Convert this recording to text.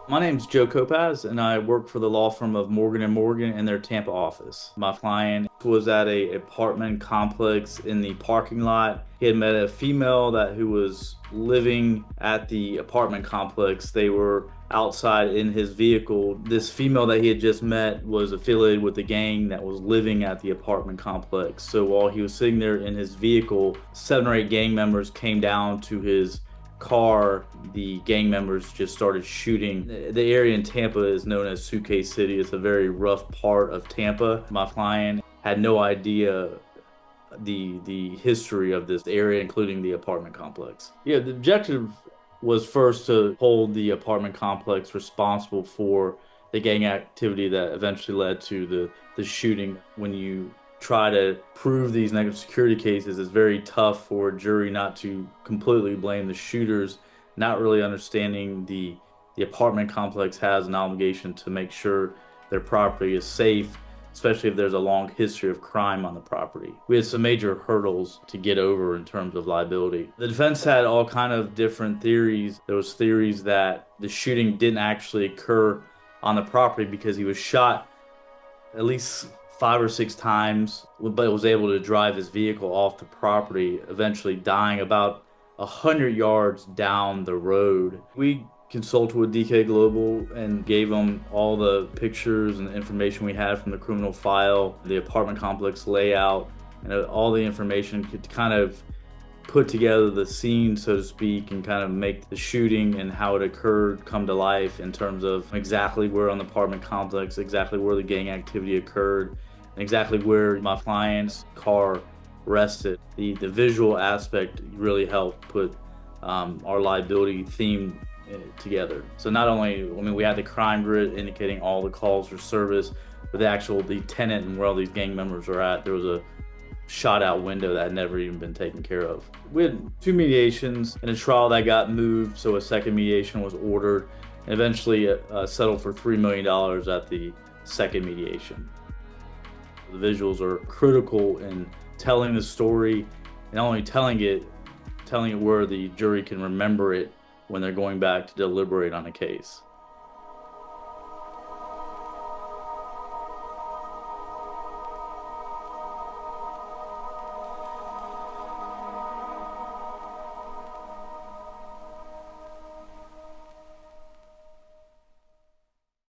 My name's Joe Kopaz, and I work for the law firm of Morgan and Morgan in their Tampa office. My client was at a apartment complex in the parking lot. He had met a female who was living at the apartment complex. They were outside in his vehicle. This female that he had just met was affiliated with the gang that was living at the apartment complex. So while he was sitting there in his vehicle, 7 or 8 gang members came down to his car. The gang members just started shooting. The area in Tampa is known as Suitcase City. It's a very rough part of Tampa. My client had no idea the history of this area, including the apartment complex. Yeah, the objective was first to hold the apartment complex responsible for the gang activity that eventually led to the shooting. When you try to prove these negative security cases, it's very tough for a jury not to completely blame the shooters, not really understanding the apartment complex has an obligation to make sure their property is safe, especially if there's a long history of crime on the property. We had some major hurdles to get over in terms of liability. The defense had all kind of different theories. There was theories that the shooting didn't actually occur on the property because he was shot at least 5 or 6 times, but was able to drive his vehicle off the property, eventually dying about 100 yards down the road. We consulted with DK Global and gave them all the pictures and information we had from the criminal file, the apartment complex layout, and all the information could kind of put together the scene, so to speak, and kind of make the shooting and how it occurred come to life in terms of exactly where on the apartment complex, exactly where the gang activity occurred, and exactly where my client's car rested. The visual aspect really helped put our liability theme together. So not only, we had the crime grid indicating all the calls for service, but the tenant and where all these gang members are at. There was a shot out window that had never even been taken care of. We had 2 mediations and a trial that got moved, so a second mediation was ordered, and eventually settled for $3 million at the second mediation. The visuals are critical in telling the story, and not only telling it where the jury can remember it when they're going back to deliberate on a case.